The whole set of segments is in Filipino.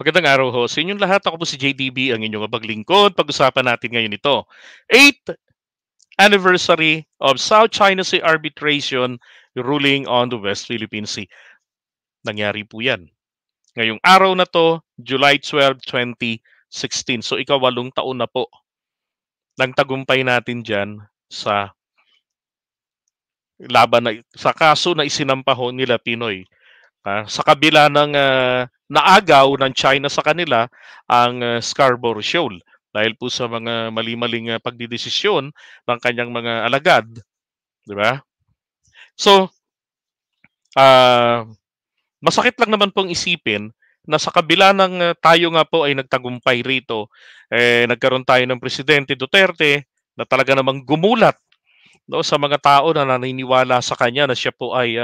Magandang araw ho sa inyong lahat. Ako po si JDB, ang inyong paglingkod. Pag-usapan natin ngayon ito. 8th anniversary of South China Sea arbitration ruling on the West Philippine Sea. Nangyari po yan. Ngayong araw na to, July 12, 2016. So, ika-8 taon na po ng tagumpay natin dyan sa laban na, sa kaso na isinampahon nila Pinoy. Sa kabila ng naagaw ng China sa kanila ang Scarborough Shoal dahil po sa mga mali-maling pagdidesisyon ng kanyang mga alagad, di ba? So, masakit lang naman pong isipin na sa kabila ng tayo nga po ay nagtagumpay rito, nagkaroon tayo ng Presidente Duterte na talaga namang gumulat, no, sa mga tao na naniniwala sa kanya na siya po ay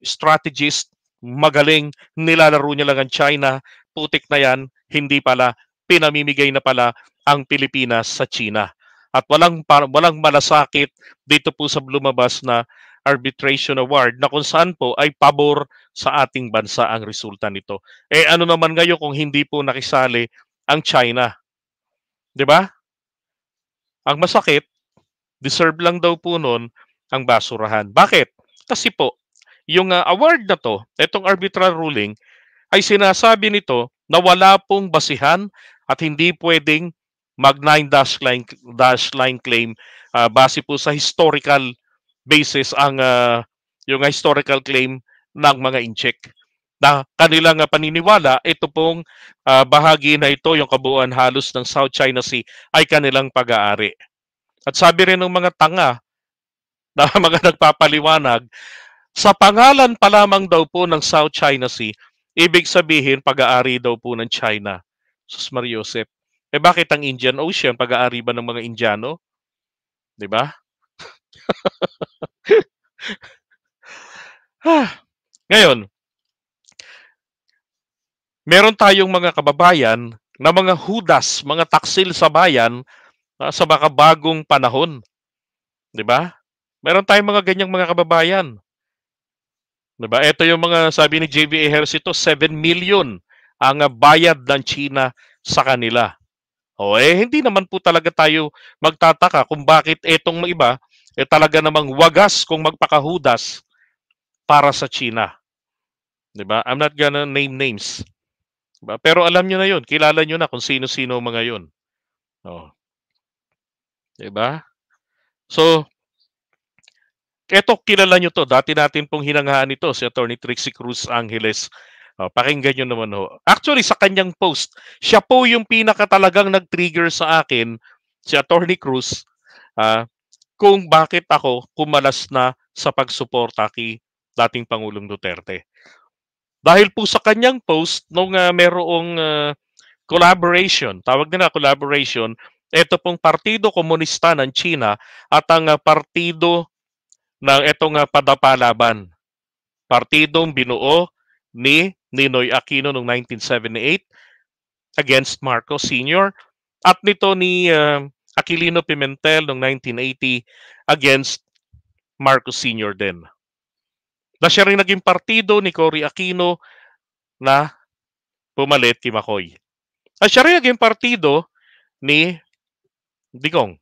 strategist, magaling, nilalaro niya lang ang China, putik na yan, hindi pala, pinamimigay na pala ang Pilipinas sa China. At walang malasakit dito po sa lumabas na arbitration award na kung saan po ay pabor sa ating bansa ang resulta nito. Ano naman ngayon kung hindi po nakisali ang China? 'Di ba? Ang masakit, deserve lang daw po nun ang basurahan. Bakit? Kasi po, yung award na to, itong arbitral ruling, ay sinasabi nito na wala pong basihan at hindi pwedeng mag 9 dash line claim base po sa historical basis ang yung historical claim ng mga incheck. Na kanilang paniniwala, ito pong bahagi na ito, yung kabuuan halos ng South China Sea, ay kanilang pag-aari. At sabi rin ng mga tanga na mga nagpapaliwanag, sa pangalan pa lamang daw po ng South China Sea, ibig sabihin pag-aari daw po ng China. Sus Mariosep. Bakit ang Indian Ocean pag-aari ba ng mga Indiano? 'Di ba? Ngayon, meron tayong mga kababayan na mga hudas, mga taksil sa bayan sa mga bagong panahon. 'Di ba? Meron tayong mga ganyang mga kababayan. Diba? Ito yung mga sabi ni JV Ejercito, 7 million ang bayad ng China sa kanila. Hindi naman po talaga tayo magtataka kung bakit etong iba talaga namang wagas kung magpakahudas para sa China. Diba? I'm not gonna name names. Diba? Pero alam nyo na yun, kilala nyo na kung sino-sino mga yun. Diba? So, eto, kilala nyo to. Dati natin pong hinanghaan ito, si Atty. Trixie Cruz Angeles. Pakinggan nyo naman ho. Actually, sa kanyang post, siya po yung pinakatalagang nag-trigger sa akin, si Atty. Cruz, kung bakit ako kumalas na sa pagsuporta kay dating Pangulong Duterte. Dahil po sa kanyang post, nung merong collaboration, tawag nila collaboration, ito pong Partido Komunista ng China at ang partido ng itong Padapalaban. Partidong binuo ni Ninoy Aquino noong 1978 against Marcos Sr. at nito ni Aquilino Pimentel noong 1980 against Marcos Sr. din. Na siya rin naging partido ni Cory Aquino na pumalit kay Macoy. At siya rin naging partido ni Digong.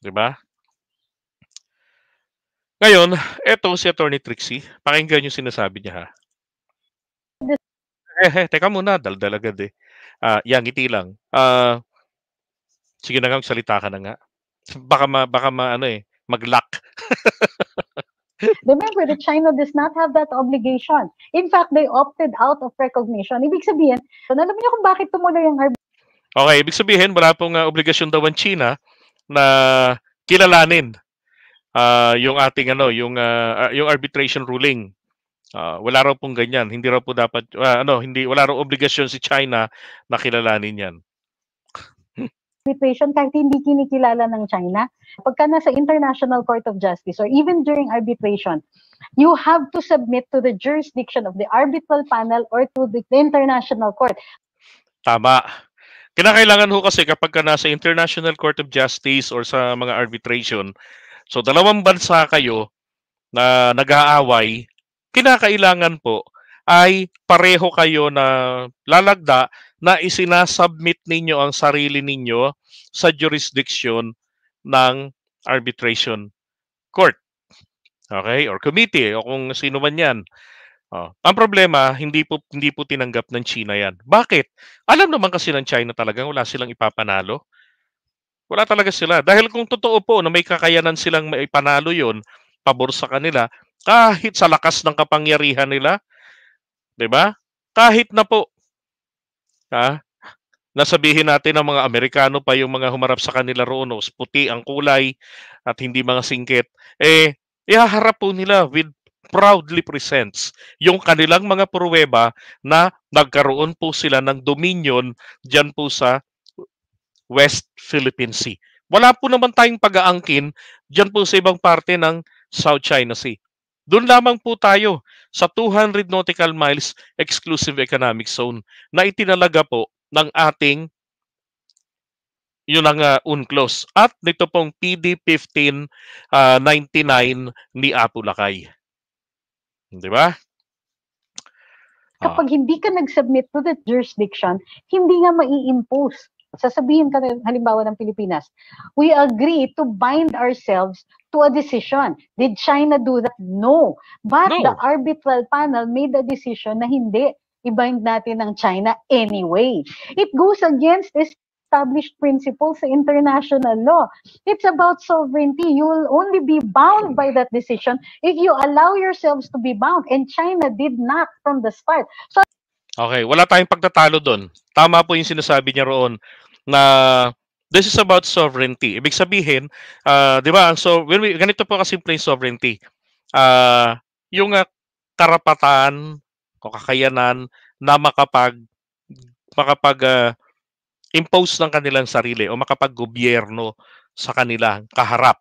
Diba? Ngayon, eto si Atty. Trixie. Pakinggan yung sinasabi niya, ha. Teka muna, daldal agad eh. Ngiti lang. Sige na nga, salita ka na nga. Baka mag-lock. Remember that China does not have that obligation. In fact, they opted out of recognition. Ibig sabihin, alam niyo kung bakit tumuloy ang arbitration? Okay, ibig sabihin, wala pong obligasyon daw ang China na kilalanin yung ating yung arbitration ruling. Wala raw pong ganyan. Hindi raw po dapat wala raw obligasyon si China na kilalanin 'yan. Arbitration kahit hindi kinikilala ng China. Pagka nasa International Court of Justice or even during arbitration, you have to submit to the jurisdiction of the arbitral panel or to the International Court. Tama. Kinakailangan ho kasi kapag nasa International Court of Justice or sa mga arbitration, so dalawang bansa kayo na nag-aaway, kinakailangan po ay pareho kayo na lalagda na isinasubmit ninyo ang sarili ninyo sa jurisdiction ng arbitration court. Okay? Or committee, o kung sino man yan. Ang problema, hindi po tinanggap ng China yan. Bakit? Alam naman kasi ng China talagang wala silang ipapanalo. Wala talaga sila. Dahil kung totoo po na may kakayanan silang maipanalo yon, pabor sa kanila, kahit sa lakas ng kapangyarihan nila, di ba? Kahit na po, nasabihin natin ng mga Amerikano pa yung mga humarap sa kanila roon, puti ang kulay at hindi mga singkit, ihaharap po nila with proudly presents yung kanilang mga pruweba na nagkaroon po sila ng dominion dyan po sa West Philippine Sea. Wala po naman tayong pag-aangkin dyan po sa ibang parte ng South China Sea. Doon lamang po tayo sa 200 nautical miles exclusive economic zone na itinalaga po ng ating yun ang UNCLOS at nito pong PD 1599 ni Apu Lakay. Di ba? Kapag hindi ka nag-submit to the jurisdiction, hindi nga mai-impose. Sasabihin ka halimbawa ng Pilipinas, we agree to bind ourselves to a decision. Did China do that? No. But No. the arbitral panel made a decision na hindi i-bind natin ng China anyway. It goes against established principles sa international law. It's about sovereignty. You will only be bound by that decision if you allow yourselves to be bound. And China did not from the start. So, okay, wala tayong pagtatalo doon. Tama po yung sinasabi niya roon na this is about sovereignty. Ibig sabihin, di ba, ganito po kasimple yung sovereignty. Yung karapatan o kakayanan na impose ng kanilang sarili o makapag-gobyerno sa kanilang kaharap.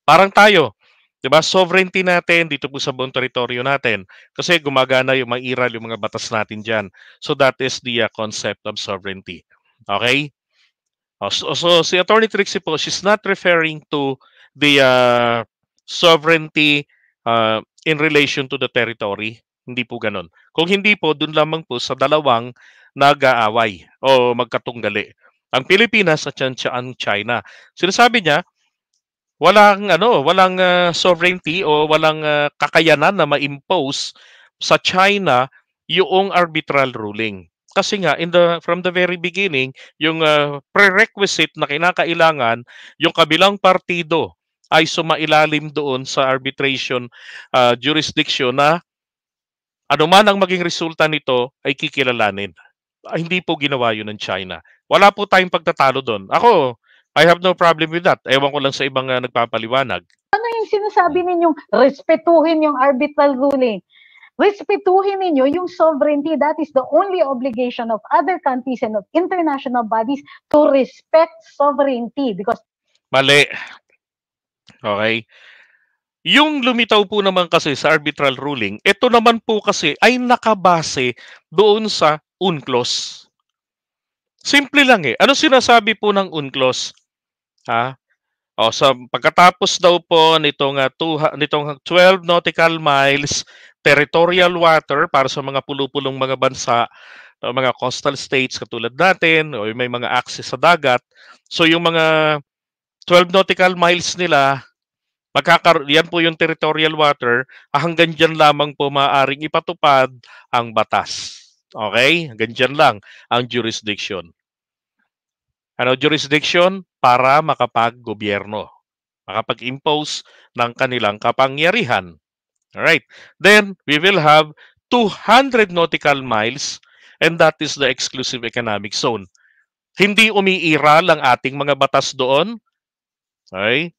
Parang tayo, 'di ba? Sovereignty natin dito po sa buong teritoryo natin kasi gumagana yung mairal yung mga batas natin diyan. So that is the concept of sovereignty. Okay? So si Attorney Trixie po, she's not referring to the sovereignty in relation to the territory. Hindi po ganun. Kung hindi po, dun lamang po sa dalawang nag-aaway o magkatunggali. Ang Pilipinas at ang China. Sinasabi niya, walang sovereignty o walang kakayanan na ma-impose sa China yung arbitral ruling. Kasi nga from the very beginning, yung prerequisite na kinakailangan yung kabilang partido ay sumailalim doon sa arbitration jurisdiction na anuman ang maging resulta nito ay kikilalanin. Hindi po ginawa yun ng China. Wala po tayong pagtatalo doon. Ako, I have no problem with that. Ewan ko lang sa ibang nagpapaliwanag. Ano yung sinasabi ninyong respetuhin yung arbitral ruling? Respetuhin ninyo yung sovereignty. That is the only obligation of other countries and of international bodies to respect sovereignty. Because mali. Okay? Yung lumitaw po naman kasi sa arbitral ruling, ito naman po kasi ay nakabase doon sa UNCLOS. Simple lang eh. Ano sinasabi po ng UNCLOS? Sa pagkatapos daw po nitong 12 nautical miles territorial water para sa mga pulupulong mga bansa, mga coastal states katulad natin o may mga access sa dagat. So yung mga 12 nautical miles nila, yan po yung territorial water, hanggang dyan lamang po maaaring ipatupad ang batas. Okay? Hanggang dyan lang ang jurisdiction. Ano jurisdiction? Para makapag-gobyerno. Makapag-impose ng kanilang kapangyarihan. Alright. Then, we will have 200 nautical miles and that is the exclusive economic zone. Hindi umiiral ang ating mga batas doon. Okay?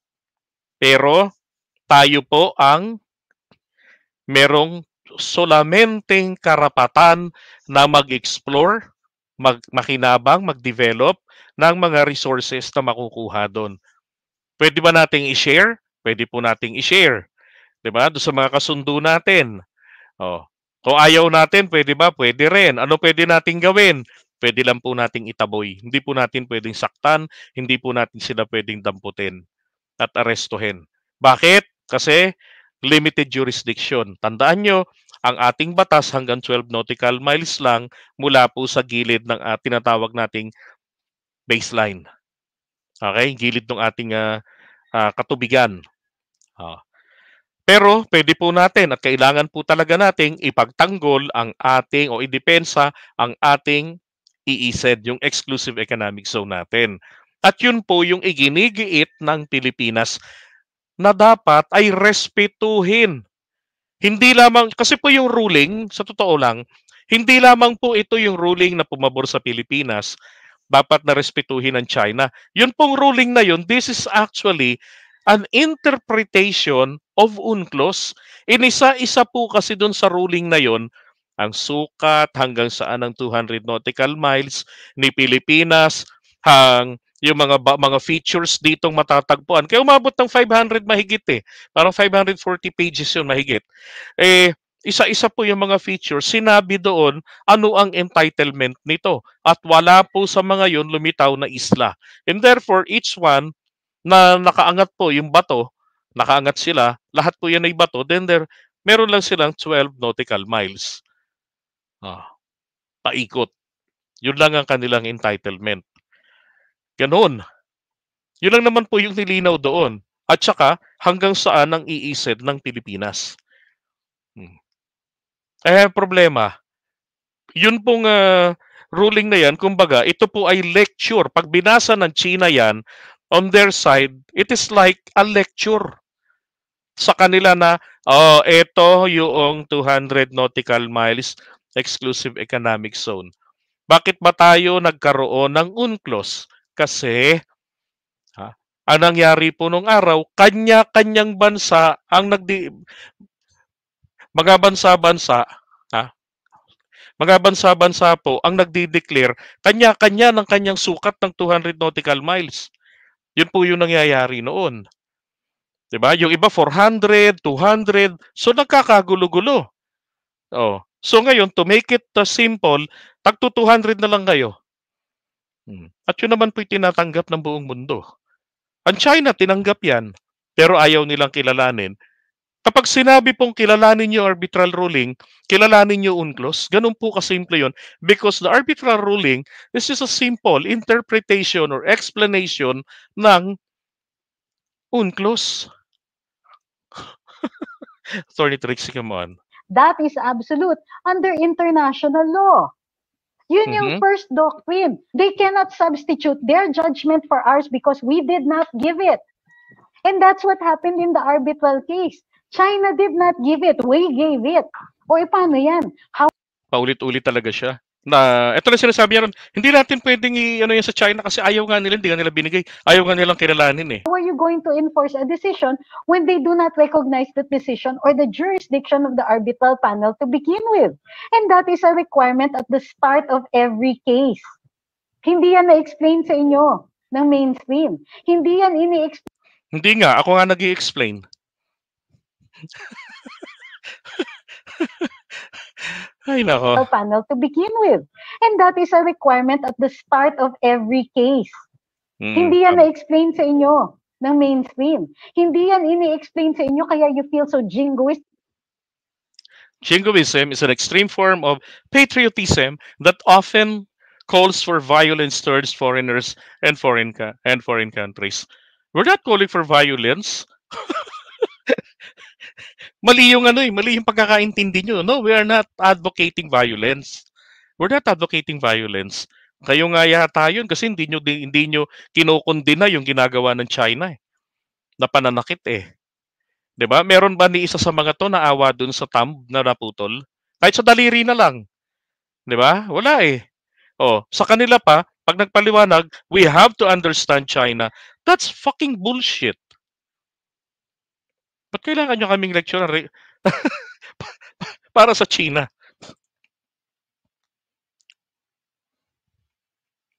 Pero, tayo po ang merong solamenteng karapatan na mag-explore, makinabang, mag-develop ng mga resources na makukuha doon. Pwede ba nating i-share? Pwede po nating i-share. 'Di ba? Doon sa mga kasundo natin. Kung ayaw natin, pwede ba? Pwede rin. Ano pwede nating gawin? Pwede lang po nating itaboy. Hindi po natin pwedeng saktan, hindi po natin sila pwedeng damputin at arestuhin. Bakit? Kasi limited jurisdiction. Tandaan nyo, Ang ating batas hanggang 12 nautical miles lang mula po sa gilid ng tinatawag nating baseline. Okay? Gilid ng ating katubigan. Pero pwede po natin at kailangan po talaga nating ipagtanggol ang ating o idepensa ang ating EEZ, yung exclusive economic zone natin. At yun po yung iginigiit ng Pilipinas na dapat ay respetuhin. Hindi lamang, kasi po yung ruling, sa totoo lang, hindi lamang po ito yung ruling na pumabor sa Pilipinas, dapat na respetuhin ng China. Yun pong ruling na yun, this is actually an interpretation of UNCLOS. Inisa-isa po kasi dun sa ruling na yun, ang sukat hanggang saan ang 200 nautical miles ni Pilipinas, yung mga features ditong matatagpuan. Kaya umabot ng 500 mahigit eh. Parang 540 pages yun mahigit. Isa-isa po yung mga features. Sinabi doon ano ang entitlement nito. At wala po sa mga yun lumitaw na isla. And therefore, each one na nakaangat po yung bato, nakaangat sila, lahat po yan ay bato, then meron lang silang 12 nautical miles. Paikot. Yun lang ang kanilang entitlement. Ganon. Yun lang naman po yung nilinaw doon. At saka, hanggang saan ang iised ng Pilipinas. Problema, yun pong ruling na yan, kumbaga, ito po ay lecture. Pag binasa ng China yan, on their side, it is like a lecture sa kanila na, ito yung 200 nautical miles exclusive economic zone. Bakit ba tayo nagkaroon ng UNCLOS? Kasi, ang nangyari po nung araw, kanya-kanyang bansa ang mga bansa-bansa po ang nagdi-declare kanya-kanya ng kanyang sukat ng 200 nautical miles. Yun po yung nangyayari noon. 'Di ba? Yung iba 400, 200, so nagkakagulo-gulo. So ngayon, to make it simple, tagto 200 na lang kayo. At yun naman po yung tinatanggap ng buong mundo. Ang China, tinanggap yan, pero ayaw nilang kilalanin. Kapag sinabi pong kilalanin nyo arbitral ruling, kilalanin nyo UNCLOS, ganun po kasimple yun. Because the arbitral ruling is just a simple interpretation or explanation ng UNCLOS. Sorry, Trixie, come on. That is absolute under international law. Yun yung first doctrine. They cannot substitute their judgment for ours because we did not give it. And that's what happened in the arbitral case. China did not give it. We gave it. O paano yan? Paulit-ulit talaga siya. Na ito na sinasabi niya ron, hindi natin pwedeng ano yan sa China kasi ayaw nga nila, hindi nga nila binigay. Ayaw nga nilang kilalanin eh. How are you going to enforce a decision when they do not recognize the decision or the jurisdiction of the arbitral panel to begin with? And that is a requirement at the start of every case. Hindi yan na-explain sa inyo ng mainstream. Hindi yan ini-explain. Hindi nga, ako nga nag-i-explain. Ay, nako. Panel to begin with. And that is a requirement at the start of every case. Hindi yan na-explain sa inyo ng mainstream. Hindi yan ini-explain sa inyo kaya you feel so jingoist. Jingoism is an extreme form of patriotism that often calls for violence towards foreigners and foreign countries. We're not calling for violence. Mali yung mali yung pagkakaintindi nyo. No, we are not advocating violence. We're not advocating violence. Kayo nga yata yun kasi hindi nyo kinukundina yung ginagawa ng China na pananakit eh. 'Di ba? Meron ba ni isa sa mga to na awa dun sa thumb na naputol? Kahit sa daliri na lang. 'Di ba? Wala eh. Sa kanila pa, pag nagpaliwanag, we have to understand China. That's fucking bullshit. Ba't kailangan nyo kaming lecture para sa China?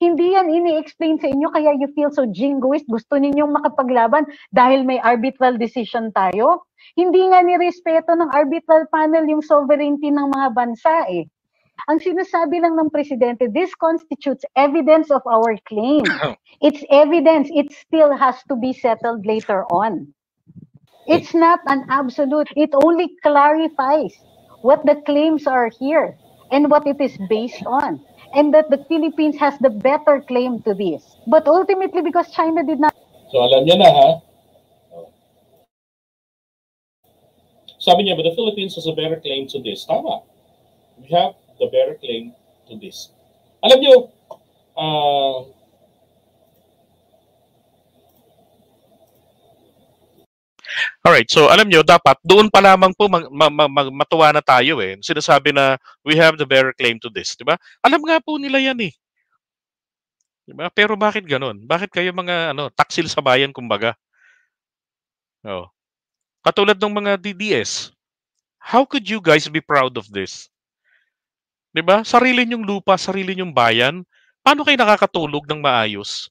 Hindi yan ini-explain sa inyo kaya you feel so jingoist. Gusto ninyong makapaglaban dahil may arbitral decision tayo? Hindi nga nirespeto ng arbitral panel yung sovereignty ng mga bansa eh. Ang sinasabi lang ng presidente, this constitutes evidence of our claim. It's evidence. It still has to be settled later on. It's not an absolute. It only clarifies what the claims are here and what it is based on, and that the Philippines has the better claim to this. But ultimately, because China did not... So alam niya na, ha? Sabi niya, but the Philippines has a better claim to this. Tama. We have the better claim to this. Alam niyo, Alright, so alam nyo, dapat doon pa lamang po matuwa na tayo eh. Sinasabi na we have the better claim to this, di ba? Alam nga po nila yan eh. Di ba? Pero bakit ganun? Bakit kayo mga taksil sa bayan kumbaga? Oh. Katulad ng mga DDS. How could you guys be proud of this? Di ba? Sarili nyong lupa, sarili nyong bayan. Paano kayo nakakatulog ng maayos?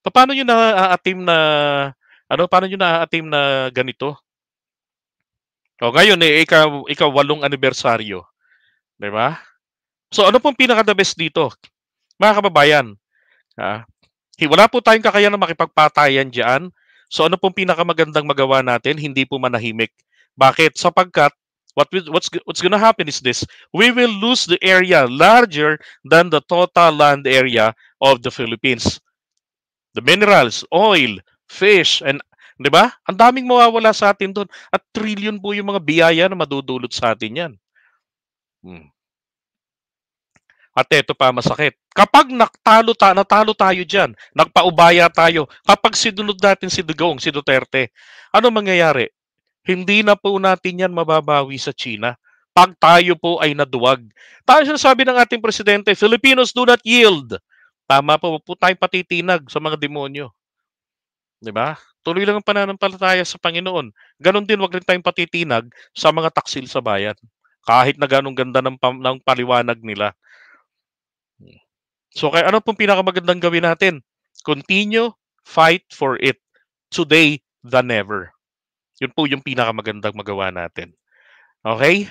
Paano nyo naaatim na paano nyo naaatim na ganito? O ngayon ikaw 8th anibersaryo. 'Di ba? So ano pong pinaka-the best dito? Mga kababayan, wala po tayong kakayahan na makipagpatayan diyan. So ano pong pinakamagandang magawa natin? Hindi po manahimik. Bakit? Sapagkat what's gonna happen is this. We will lose the area larger than the total land area of the Philippines. The minerals, oil, fish, and 'di ba? Ang daming mawawala sa atin doon. At trillion po yung mga biyaya na madudulot sa atin 'yan. At ito pa masakit. Kapag natalo tayo diyan, nagpaubaya tayo, kapag sinunod natin si Digong, si Duterte, ano mangyayari? Hindi na po natin 'yan mababawi sa China. Pag tayo po ay naduwag. Tayo sinasabi ng ating presidente, Filipinos do not yield. Tama po, wag po tayong patitinag sa mga demonyo. 'Di ba? Tuloy lang ang pananampalataya sa Panginoon. Ganon din, wag rin tayong patitinag sa mga taksil sa bayan. Kahit na ganong ganda ng paliwanag nila. So kaya ano pong pinakamagandang gawin natin? Continue, fight for it. Today than never. Yun po yung pinakamagandang magawa natin. Okay?